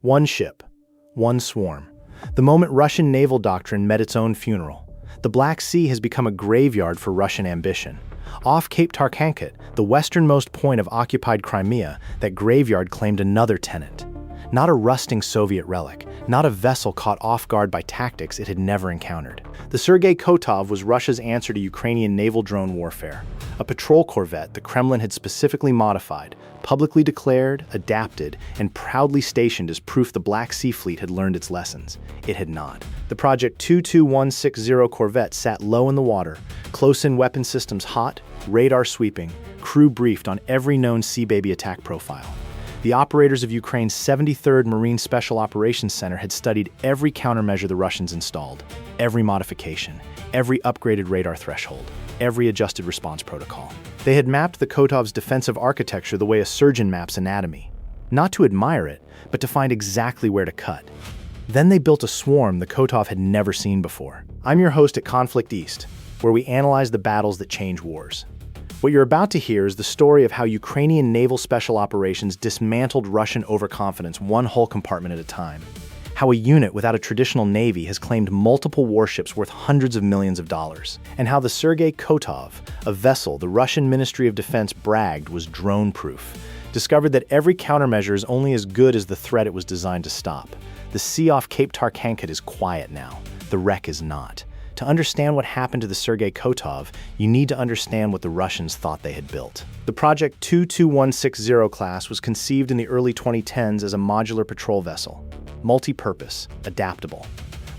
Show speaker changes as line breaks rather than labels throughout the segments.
One ship, one swarm. The moment Russian naval doctrine met its own funeral. The Black Sea has become a graveyard for Russian ambition. Off Cape Tarkhankut, the westernmost point of occupied Crimea, that graveyard claimed another tenant. Not a rusting Soviet relic, not a vessel caught off guard by tactics it had never encountered. The Sergey Kotov was Russia's answer to Ukrainian naval drone warfare. A patrol corvette the Kremlin had specifically modified, publicly declared, adapted, and proudly stationed as proof the Black Sea Fleet had learned its lessons. It had not. The Project 22160 Corvette sat low in the water, close-in weapon systems hot, radar sweeping, crew briefed on every known Sea Baby attack profile. The operators of Ukraine's 73rd Marine Special Operations Center had studied every countermeasure the Russians installed, every modification, every upgraded radar threshold, every adjusted response protocol. They had mapped the Kotov's defensive architecture the way a surgeon maps anatomy, not to admire it, but to find exactly where to cut. Then they built a swarm the Kotov had never seen before. I'm your host at Conflict East, where we analyze the battles that change wars. What you're about to hear is the story of how Ukrainian Naval Special Operations dismantled Russian overconfidence one hull compartment at a time. How a unit without a traditional navy has claimed multiple warships worth hundreds of millions of dollars. And how the Sergey Kotov, a vessel the Russian Ministry of Defense bragged was drone-proof, discovered that every countermeasure is only as good as the threat it was designed to stop. The sea off Cape Tarkhankut is quiet now. The wreck is not. To understand what happened to the Sergey Kotov, you need to understand what the Russians thought they had built. The Project 22160 class was conceived in the early 2010s as a modular patrol vessel, multi-purpose, adaptable.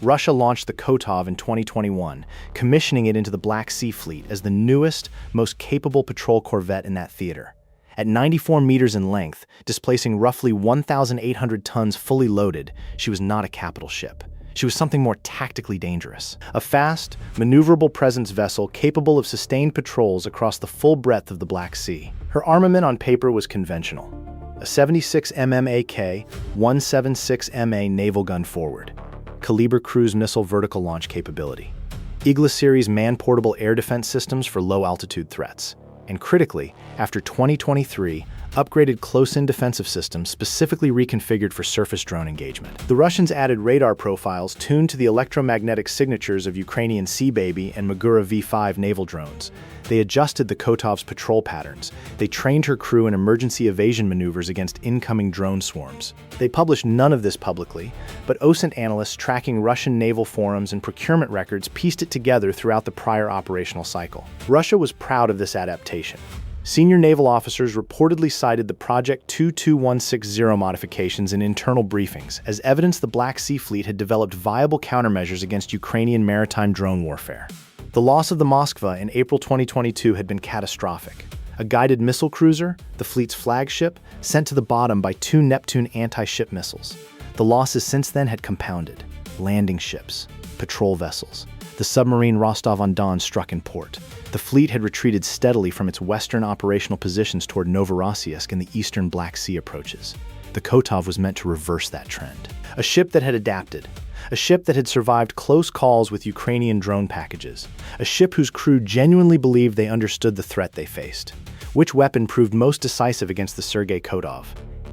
Russia launched the Kotov in 2021, commissioning it into the Black Sea Fleet as the newest, most capable patrol corvette in that theater. At 94 meters in length, displacing roughly 1,800 tons fully loaded, she was not a capital ship. She was something more tactically dangerous. A fast, maneuverable presence vessel capable of sustained patrols across the full breadth of the Black Sea. Her armament on paper was conventional. A 76mm AK, 176MA naval gun forward. Caliber cruise missile vertical launch capability. Igla series man-portable air defense systems for low-altitude threats. And critically, after 2023, upgraded close-in defensive systems specifically reconfigured for surface drone engagement. The Russians added radar profiles tuned to the electromagnetic signatures of Ukrainian Sea Baby and Magura V5 naval drones. They adjusted the Kotov's patrol patterns. They trained her crew in emergency evasion maneuvers against incoming drone swarms. They published none of this publicly, but OSINT analysts tracking Russian naval forums and procurement records pieced it together throughout the prior operational cycle. Russia was proud of this adaptation. Senior naval officers reportedly cited the Project 22160 modifications in internal briefings as evidence the Black Sea Fleet had developed viable countermeasures against Ukrainian maritime drone warfare. The loss of the Moskva in April 2022 had been catastrophic. A guided missile cruiser, the fleet's flagship, sent to the bottom by 2 Neptune anti-ship missiles. The losses since then had compounded. Landing ships, patrol vessels. The submarine Rostov-on-Don struck in port. The fleet had retreated steadily from its western operational positions toward Novorossiysk and the eastern Black Sea approaches. The Kotov was meant to reverse that trend. A ship that had adapted. A ship that had survived close calls with Ukrainian drone packages. A ship whose crew genuinely believed they understood the threat they faced. Which weapon proved most decisive against the Sergey Kotov?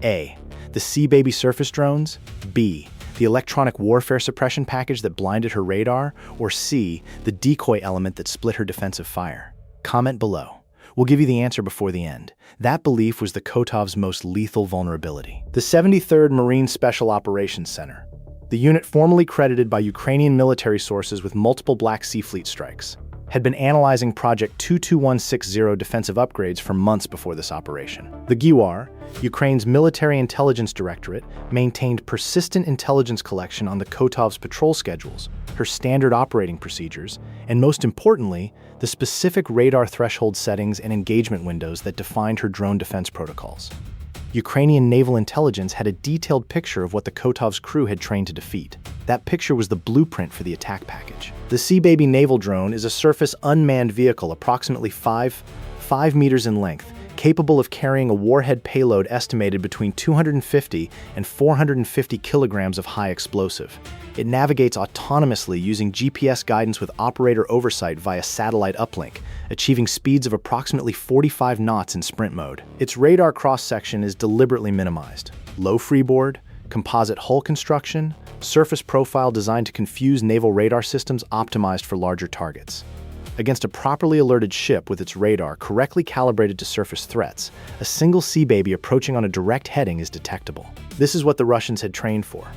A. The Sea Baby surface drones? B. The electronic warfare suppression package that blinded her radar? Or C. The decoy element that split her defensive fire? Comment below. We'll give you the answer before the end. That belief was the Kotov's most lethal vulnerability. The 73rd Marine Special Operations Center, the unit formerly credited by Ukrainian military sources with multiple Black Sea Fleet strikes, had been analyzing Project 22160 defensive upgrades for months before this operation. The GIWAR, Ukraine's Military Intelligence Directorate, maintained persistent intelligence collection on the Kotov's patrol schedules, her standard operating procedures, and most importantly, the specific radar threshold settings and engagement windows that defined her drone defense protocols. Ukrainian naval intelligence had a detailed picture of what the Kotov's crew had trained to defeat. That picture was the blueprint for the attack package. The Sea Baby naval drone is a surface unmanned vehicle approximately 5 meters in length, capable of carrying a warhead payload estimated between 250 and 450 kilograms of high explosive. It navigates autonomously using GPS guidance with operator oversight via satellite uplink, achieving speeds of approximately 45 knots in sprint mode. Its radar cross-section is deliberately minimized. Low freeboard, composite hull construction, surface profile designed to confuse naval radar systems optimized for larger targets. Against a properly alerted ship with its radar correctly calibrated to surface threats, a single sea baby approaching on a direct heading is detectable. This is what the Russians had trained for.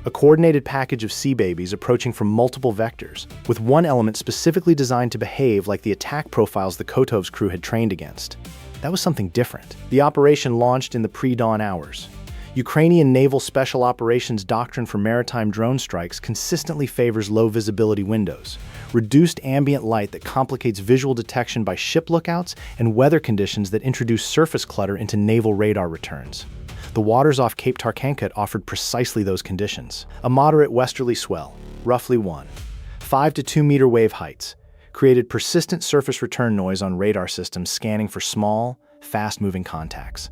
A coordinated package of sea babies approaching from multiple vectors, with one element specifically designed to behave like the attack profiles the Kotov's crew had trained against. That was something different. The operation launched in the pre-dawn hours. Ukrainian Naval Special Operations doctrine for maritime drone strikes consistently favors low visibility windows, reduced ambient light that complicates visual detection by ship lookouts, and weather conditions that introduce surface clutter into naval radar returns. The waters off Cape Tarkhankut offered precisely those conditions. A moderate westerly swell, roughly 1.5 to 2 meter wave heights, created persistent surface return noise on radar systems scanning for small, fast-moving contacts.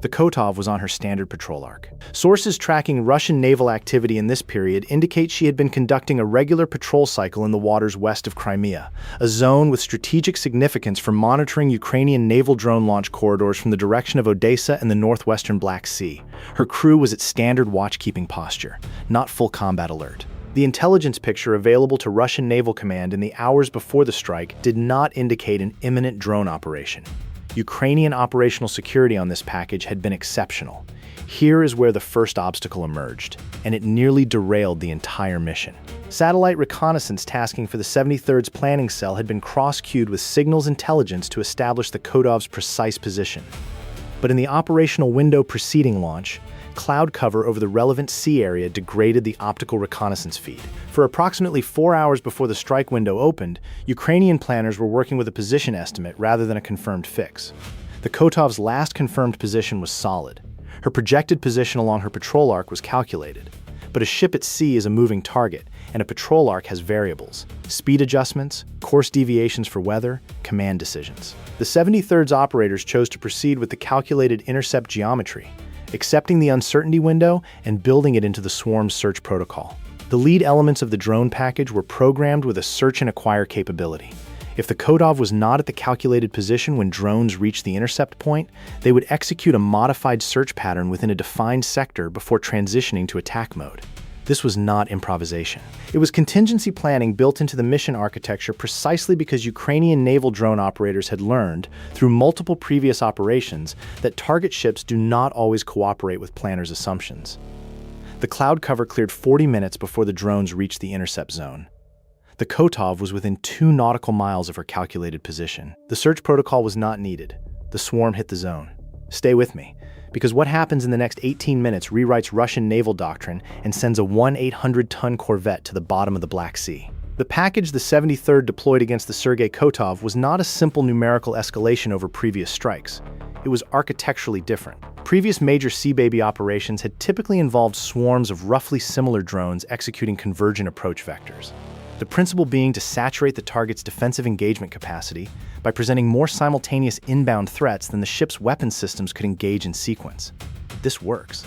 The Kotov was on her standard patrol arc. Sources tracking Russian naval activity in this period indicate she had been conducting a regular patrol cycle in the waters west of Crimea, a zone with strategic significance for monitoring Ukrainian naval drone launch corridors from the direction of Odessa and the northwestern Black Sea. Her crew was at standard watchkeeping posture, not full combat alert. The intelligence picture available to Russian Naval Command in the hours before the strike did not indicate an imminent drone operation. Ukrainian operational security on this package had been exceptional. Here is where the first obstacle emerged, and it nearly derailed the entire mission. Satellite reconnaissance tasking for the 73rd's planning cell had been cross-cued with signals intelligence to establish the Kotov's precise position. But in the operational window preceding launch, cloud cover over the relevant sea area degraded the optical reconnaissance feed. For approximately 4 hours before the strike window opened, Ukrainian planners were working with a position estimate rather than a confirmed fix. The Kotov's last confirmed position was solid. Her projected position along her patrol arc was calculated. But a ship at sea is a moving target, and a patrol arc has variables: speed adjustments, course deviations for weather, command decisions. The 73rd's operators chose to proceed with the calculated intercept geometry, accepting the uncertainty window and building it into the swarm's search protocol. The lead elements of the drone package were programmed with a search and acquire capability. If the Kotov was not at the calculated position when drones reached the intercept point, they would execute a modified search pattern within a defined sector before transitioning to attack mode. This was not improvisation. It was contingency planning built into the mission architecture precisely because Ukrainian naval drone operators had learned, through multiple previous operations, that target ships do not always cooperate with planners' assumptions. The cloud cover cleared 40 minutes before the drones reached the intercept zone. The Kotov was within 2 nautical miles of her calculated position. The search protocol was not needed. The swarm hit the zone. Stay with me, because what happens in the next 18 minutes rewrites Russian naval doctrine and sends a 1,800-ton Corvette to the bottom of the Black Sea. The package the 73rd deployed against the Sergey Kotov was not a simple numerical escalation over previous strikes. It was architecturally different. Previous major Sea Baby operations had typically involved swarms of roughly similar drones executing convergent approach vectors. The principle being to saturate the target's defensive engagement capacity by presenting more simultaneous inbound threats than the ship's weapon systems could engage in sequence. This works.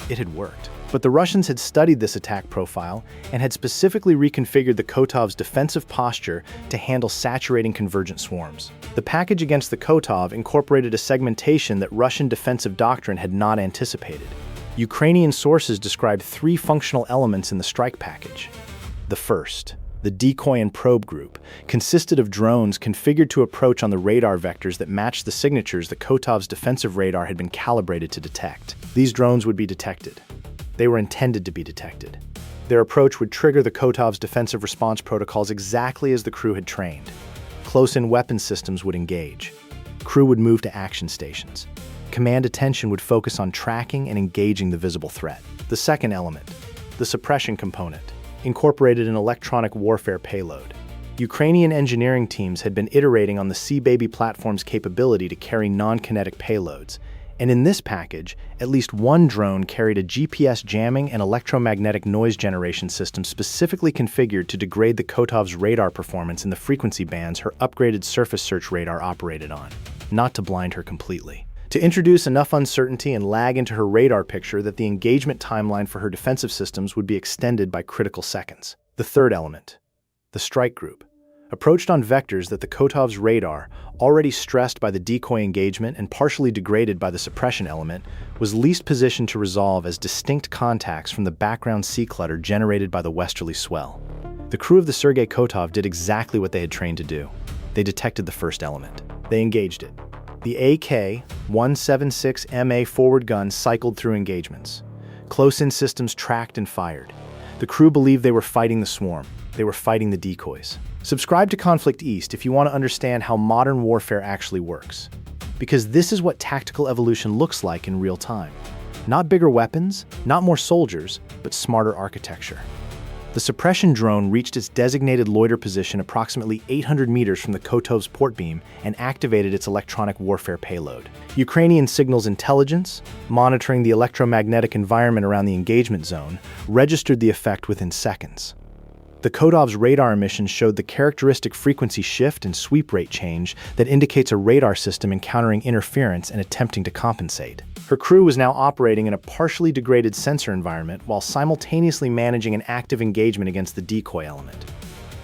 It had worked. But the Russians had studied this attack profile and had specifically reconfigured the Kotov's defensive posture to handle saturating convergent swarms. The package against the Kotov incorporated a segmentation that Russian defensive doctrine had not anticipated. Ukrainian sources described 3 functional elements in the strike package. The first, the decoy and probe group, consisted of drones configured to approach on the radar vectors that matched the signatures the Kotov's defensive radar had been calibrated to detect. These drones would be detected. They were intended to be detected. Their approach would trigger the Kotov's defensive response protocols exactly as the crew had trained. Close-in weapon systems would engage. Crew would move to action stations. Command attention would focus on tracking and engaging the visible threat. The second element, the suppression component, incorporated an electronic warfare payload. Ukrainian engineering teams had been iterating on the Sea Baby platform's capability to carry non-kinetic payloads, and in this package, at least one drone carried a GPS jamming and electromagnetic noise generation system specifically configured to degrade the Kotov's radar performance in the frequency bands her upgraded surface search radar operated on, not to blind her completely. To introduce enough uncertainty and lag into her radar picture that the engagement timeline for her defensive systems would be extended by critical seconds. The third element, the strike group, Approached on vectors that the Kotov's radar, already stressed by the decoy engagement and partially degraded by the suppression element, was least positioned to resolve as distinct contacts from the background sea clutter generated by the westerly swell. The crew of the Sergey Kotov did exactly what they had trained to do. They detected the first element. They engaged it. The AK-176MA forward gun cycled through engagements. Close-in systems tracked and fired. The crew believed they were fighting the swarm. They were fighting the decoys. Subscribe to Conflict East if you want to understand how modern warfare actually works. Because this is what tactical evolution looks like in real time. Not bigger weapons, not more soldiers, but smarter architecture. The suppression drone reached its designated loiter position approximately 800 meters from the Kotov's port beam and activated its electronic warfare payload. Ukrainian signals intelligence, monitoring the electromagnetic environment around the engagement zone, registered the effect within seconds. The Kotov's radar emissions showed the characteristic frequency shift and sweep rate change that indicates a radar system encountering interference and attempting to compensate. Her crew was now operating in a partially degraded sensor environment while simultaneously managing an active engagement against the decoy element.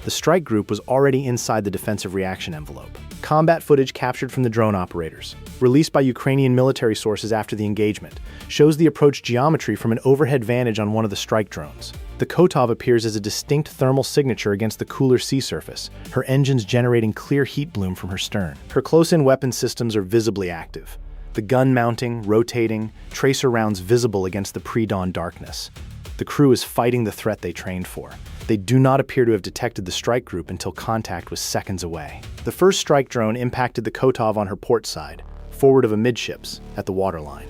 The strike group was already inside the defensive reaction envelope. Combat footage captured from the drone operators, released by Ukrainian military sources after the engagement, shows the approach geometry from an overhead vantage on one of the strike drones. The Kotov appears as a distinct thermal signature against the cooler sea surface, her engines generating clear heat bloom from her stern. Her close-in weapon systems are visibly active. The gun mounting, rotating, tracer rounds visible against the pre-dawn darkness. The crew is fighting the threat they trained for. They do not appear to have detected the strike group until contact was seconds away. The first strike drone impacted the Kotov on her port side, forward of amidships, at the waterline.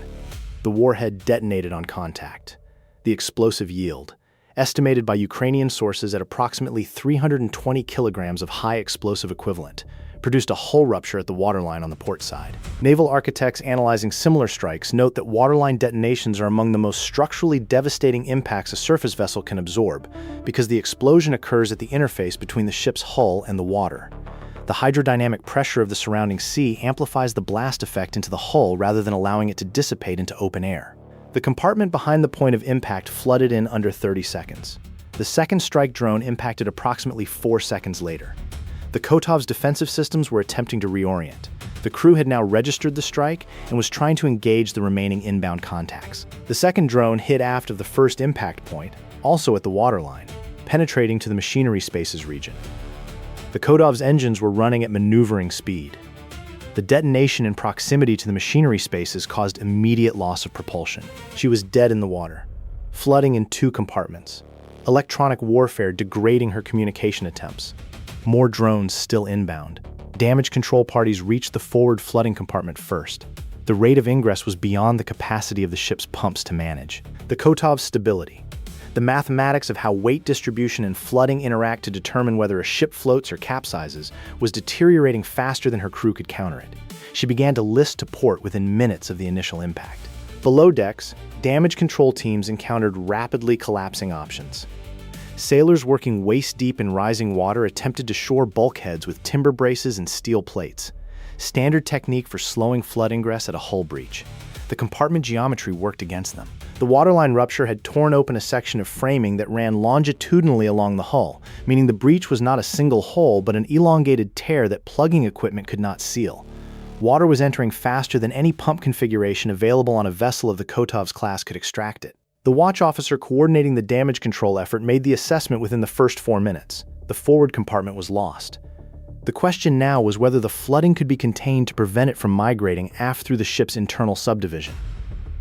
The warhead detonated on contact. The explosive yield, estimated by Ukrainian sources at approximately 320 kilograms of high explosive equivalent, produced a hull rupture at the waterline on the port side. Naval architects analyzing similar strikes note that waterline detonations are among the most structurally devastating impacts a surface vessel can absorb because the explosion occurs at the interface between the ship's hull and the water. The hydrodynamic pressure of the surrounding sea amplifies the blast effect into the hull rather than allowing it to dissipate into open air. The compartment behind the point of impact flooded in under 30 seconds. The second strike drone impacted approximately 4 seconds later. The Kotov's defensive systems were attempting to reorient. The crew had now registered the strike and was trying to engage the remaining inbound contacts. The second drone hit aft of the first impact point, also at the waterline, penetrating to the machinery spaces region. The Kotov's engines were running at maneuvering speed. The detonation in proximity to the machinery spaces caused immediate loss of propulsion. She was dead in the water, flooding in 2 compartments. Electronic warfare degrading her communication attempts. More drones still inbound. Damage control parties reached the forward flooding compartment first. The rate of ingress was beyond the capacity of the ship's pumps to manage. The Kotov's stability. The mathematics of how weight distribution and flooding interact to determine whether a ship floats or capsizes was deteriorating faster than her crew could counter it. She began to list to port within minutes of the initial impact. Below decks, damage control teams encountered rapidly collapsing options. Sailors working waist-deep in rising water attempted to shore bulkheads with timber braces and steel plates. Standard technique for slowing flood ingress at a hull breach. The compartment geometry worked against them. The waterline rupture had torn open a section of framing that ran longitudinally along the hull, meaning the breach was not a single hole but an elongated tear that plugging equipment could not seal. Water was entering faster than any pump configuration available on a vessel of the Kotov's class could extract it. The watch officer coordinating the damage control effort made the assessment within the first 4 minutes. The forward compartment was lost. The question now was whether the flooding could be contained to prevent it from migrating aft through the ship's internal subdivision.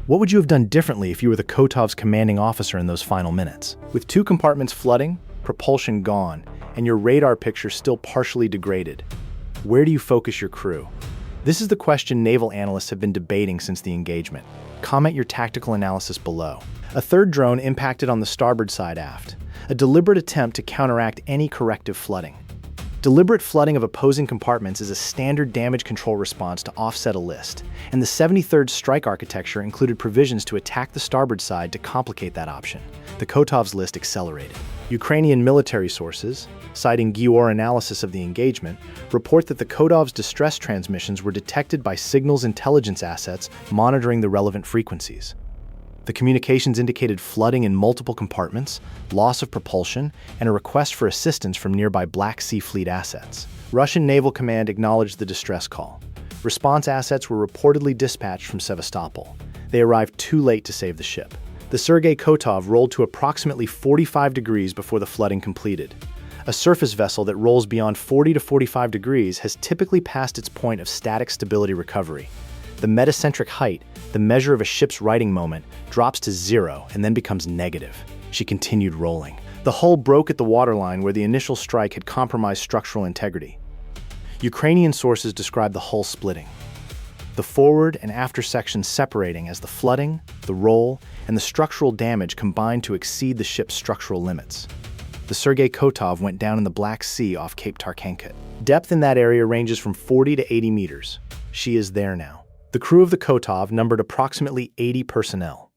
What would you have done differently if you were the Kotov's commanding officer in those final minutes? With 2 compartments flooding, propulsion gone, and your radar picture still partially degraded, where do you focus your crew? This is the question naval analysts have been debating since the engagement. Comment your tactical analysis below. A third drone impacted on the starboard side aft, a deliberate attempt to counteract any corrective flooding. Deliberate flooding of opposing compartments is a standard damage control response to offset a list, and the 73rd strike architecture included provisions to attack the starboard side to complicate that option. The Kotov's list accelerated. Ukrainian military sources, citing GIOR analysis of the engagement, report that the Kotov's distress transmissions were detected by signals intelligence assets monitoring the relevant frequencies. The communications indicated flooding in multiple compartments, loss of propulsion, and a request for assistance from nearby Black Sea Fleet assets. Russian Naval Command acknowledged the distress call. Response assets were reportedly dispatched from Sevastopol. They arrived too late to save the ship. The Sergey Kotov rolled to approximately 45 degrees before the flooding completed. A surface vessel that rolls beyond 40 to 45 degrees has typically passed its point of static stability recovery. The metacentric height, the measure of a ship's righting moment, drops to 0 and then becomes negative. She continued rolling. The hull broke at the waterline where the initial strike had compromised structural integrity. Ukrainian sources describe the hull splitting, the forward and after sections separating as the flooding, the roll, and the structural damage combined to exceed the ship's structural limits. The Sergey Kotov went down in the Black Sea off Cape Tarkhankut. Depth in that area ranges from 40 to 80 meters. She is there now. The crew of the Kotov numbered approximately 80 personnel.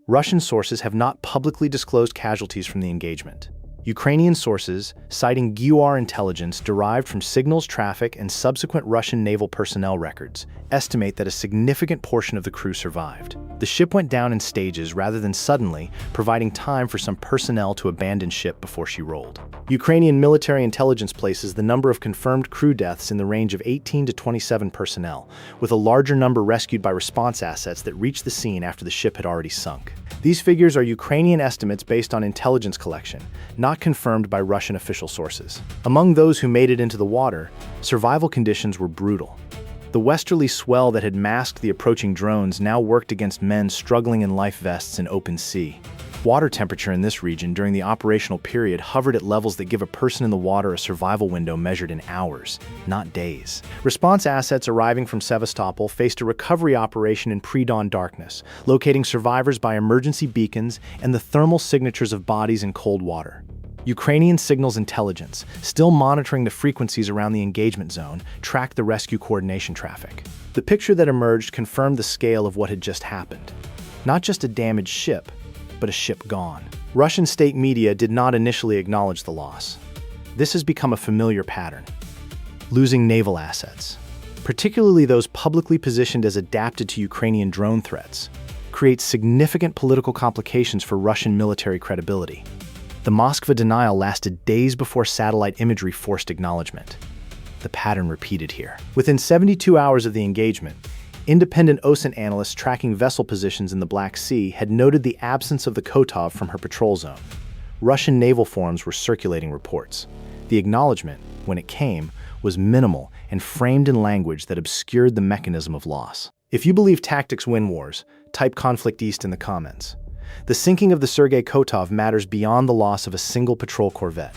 Russian sources have not publicly disclosed casualties from the engagement. Ukrainian sources, citing GUR intelligence derived from signals traffic and subsequent Russian naval personnel records, estimate that a significant portion of the crew survived. The ship went down in stages rather than suddenly, providing time for some personnel to abandon ship before she rolled. Ukrainian military intelligence places the number of confirmed crew deaths in the range of 18 to 27 personnel, with a larger number rescued by response assets that reached the scene after the ship had already sunk. These figures are Ukrainian estimates based on intelligence collection, not confirmed by Russian official sources. Among those who made it into the water, survival conditions were brutal. The westerly swell that had masked the approaching drones now worked against men struggling in life vests in open sea. Water temperature in this region during the operational period hovered at levels that give a person in the water a survival window measured in hours, not days. Response assets arriving from Sevastopol faced a recovery operation in pre-dawn darkness, locating survivors by emergency beacons and the thermal signatures of bodies in cold water. Ukrainian signals intelligence, still monitoring the frequencies around the engagement zone, tracked the rescue coordination traffic. The picture that emerged confirmed the scale of what had just happened. Not just a damaged ship, but a ship gone. Russian state media did not initially acknowledge the loss. This has become a familiar pattern. Losing naval assets, particularly those publicly positioned as adapted to Ukrainian drone threats, creates significant political complications for Russian military credibility. The Moskva denial lasted days before satellite imagery forced acknowledgement. The pattern repeated here. Within 72 hours of the engagement, independent OSINT analysts tracking vessel positions in the Black Sea had noted the absence of the Kotov from her patrol zone. Russian naval forums were circulating reports. The acknowledgement, when it came, was minimal and framed in language that obscured the mechanism of loss. If you believe tactics win wars, type Conflict East in the comments. The sinking of the Sergey Kotov matters beyond the loss of a single patrol corvette.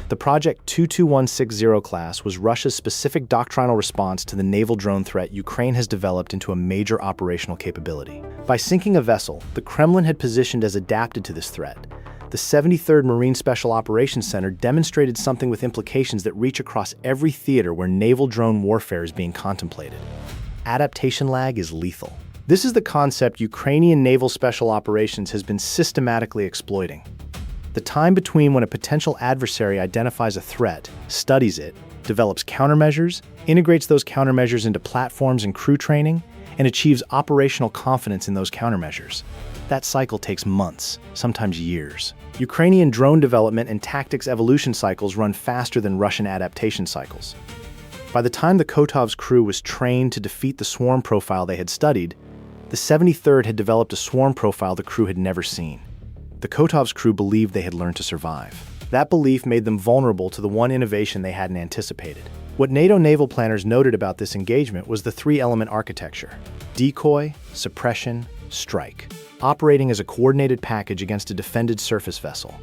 The Project 22160 class was Russia's specific doctrinal response to the naval drone threat Ukraine has developed into a major operational capability. By sinking a vessel the Kremlin had positioned as adapted to this threat, the 73rd Marine Special Operations Center demonstrated something with implications that reach across every theater where naval drone warfare is being contemplated. Adaptation lag is lethal. This is the concept Ukrainian Naval Special Operations has been systematically exploiting. The time between when a potential adversary identifies a threat, studies it, develops countermeasures, integrates those countermeasures into platforms and crew training, and achieves operational confidence in those countermeasures. That cycle takes months, sometimes years. Ukrainian drone development and tactics evolution cycles run faster than Russian adaptation cycles. By the time the Kotov's crew was trained to defeat the swarm profile they had studied, the 73rd had developed a swarm profile the crew had never seen. The Kotov's crew believed they had learned to survive. That belief made them vulnerable to the one innovation they hadn't anticipated. What NATO naval planners noted about this engagement was the three-element architecture: decoy, suppression, strike, operating as a coordinated package against a defended surface vessel.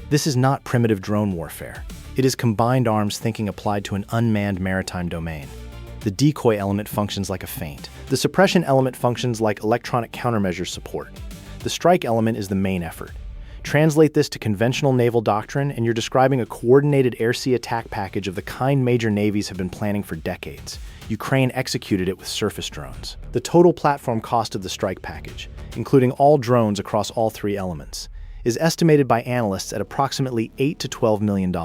This is not primitive drone warfare. It is combined arms thinking applied to an unmanned maritime domain. The decoy element functions like a feint. The suppression element functions like electronic countermeasure support. The strike element is the main effort. Translate this to conventional naval doctrine, and you're describing a coordinated air-sea attack package of the kind major navies have been planning for decades. Ukraine executed it with surface drones. The total platform cost of the strike package, including all drones across all three elements, is estimated by analysts at approximately $8 to $12 million.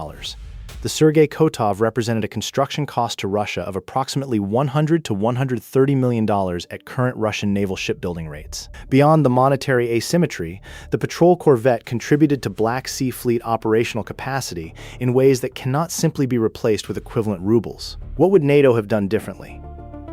The Sergey Kotov represented a construction cost to Russia of approximately $100 to $130 million at current Russian naval shipbuilding rates. Beyond the monetary asymmetry, the patrol corvette contributed to Black Sea Fleet operational capacity in ways that cannot simply be replaced with equivalent rubles. What would NATO have done differently?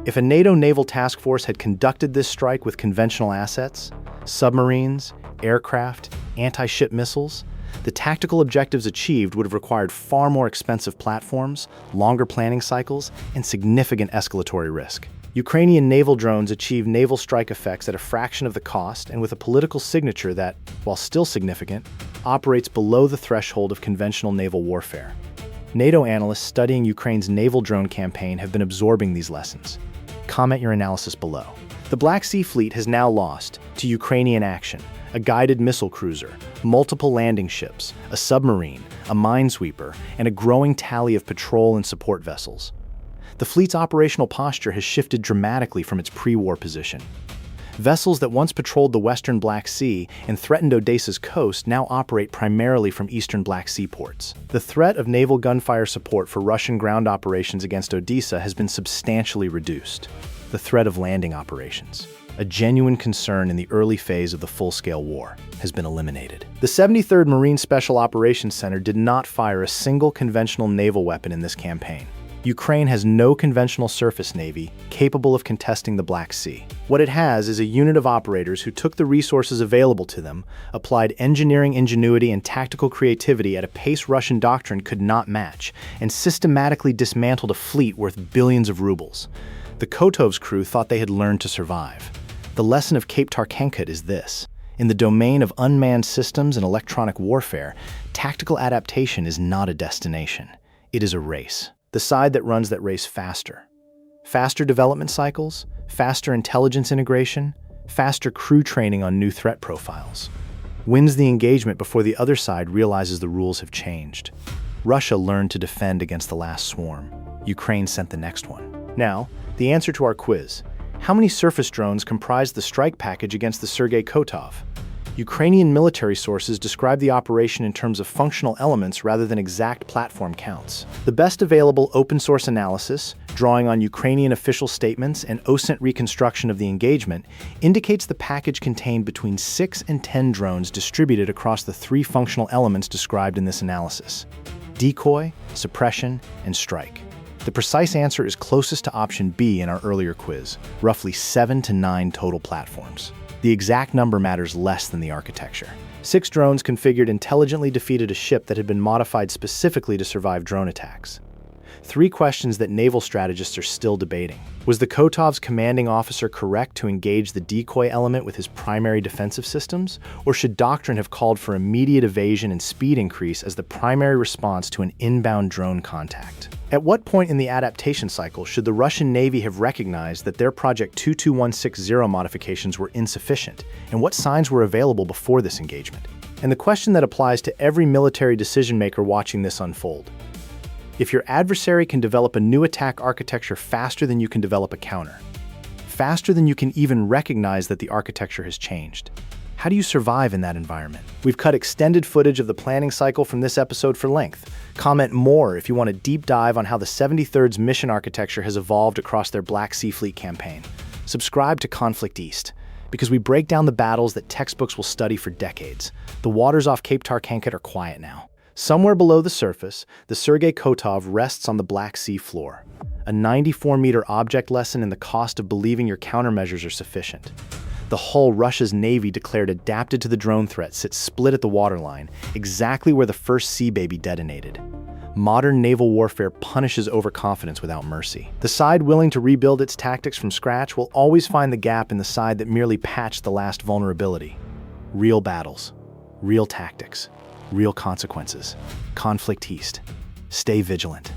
If a NATO naval task force had conducted this strike with conventional assets, submarines, aircraft, anti-ship missiles, the tactical objectives achieved would have required far more expensive platforms, longer planning cycles, and significant escalatory risk. Ukrainian naval drones achieve naval strike effects at a fraction of the cost and with a political signature that, while still significant, operates below the threshold of conventional naval warfare. NATO analysts studying Ukraine's naval drone campaign have been absorbing these lessons. Comment your analysis below. The Black Sea Fleet has now lost to Ukrainian action a guided missile cruiser, multiple landing ships, a submarine, a minesweeper, and a growing tally of patrol and support vessels. The fleet's operational posture has shifted dramatically from its pre-war position. Vessels that once patrolled the western Black Sea and threatened Odessa's coast now operate primarily from eastern Black Sea ports. The threat of naval gunfire support for Russian ground operations against Odessa has been substantially reduced. The threat of landing operations, a genuine concern in the early phase of the full-scale war, has been eliminated. The 73rd Marine Special Operations Center did not fire a single conventional naval weapon in this campaign. Ukraine has no conventional surface navy capable of contesting the Black Sea. What it has is a unit of operators who took the resources available to them, applied engineering ingenuity and tactical creativity at a pace Russian doctrine could not match, and systematically dismantled a fleet worth billions of rubles. The Kotov's crew thought they had learned to survive. The lesson of Cape Tarkhankut is this. In the domain of unmanned systems and electronic warfare, tactical adaptation is not a destination. It is a race. The side that runs that race faster. Faster development cycles, faster intelligence integration, faster crew training on new threat profiles. Wins the engagement before the other side realizes the rules have changed. Russia learned to defend against the last swarm. Ukraine sent the next one. Now, the answer to our quiz. How many surface drones comprised the strike package against the Sergey Kotov? Ukrainian military sources describe the operation in terms of functional elements rather than exact platform counts. The best available open-source analysis, drawing on Ukrainian official statements and OSINT reconstruction of the engagement, indicates the package contained between 6 and 10 drones distributed across the 3 functional elements described in this analysis: decoy, suppression, and strike. The precise answer is closest to option B in our earlier quiz, roughly 7 to 9 total platforms. The exact number matters less than the architecture. 6 drones configured intelligently defeated a ship that had been modified specifically to survive drone attacks. 3 questions that naval strategists are still debating. Was the Kotov's commanding officer correct to engage the decoy element with his primary defensive systems, or should doctrine have called for immediate evasion and speed increase as the primary response to an inbound drone contact? At what point in the adaptation cycle should the Russian Navy have recognized that their Project 22160 modifications were insufficient, and what signs were available before this engagement? And the question that applies to every military decision-maker watching this unfold. If your adversary can develop a new attack architecture faster than you can develop a counter, faster than you can even recognize that the architecture has changed, how do you survive in that environment? We've cut extended footage of the planning cycle from this episode for length. Comment more if you want a deep dive on how the 73rd's mission architecture has evolved across their Black Sea Fleet campaign. Subscribe to Conflict East, because we break down the battles that textbooks will study for decades. The waters off Cape Tarkhankut are quiet now. Somewhere below the surface, the Sergey Kotov rests on the Black Sea floor. A 94-meter object lesson in the cost of believing your countermeasures are sufficient. The hull Russia's Navy declared adapted to the drone threat sits split at the waterline, exactly where the first Sea Baby detonated. Modern naval warfare punishes overconfidence without mercy. The side willing to rebuild its tactics from scratch will always find the gap in the side that merely patched the last vulnerability. Real battles, real tactics, real consequences. Conflict East. Stay vigilant.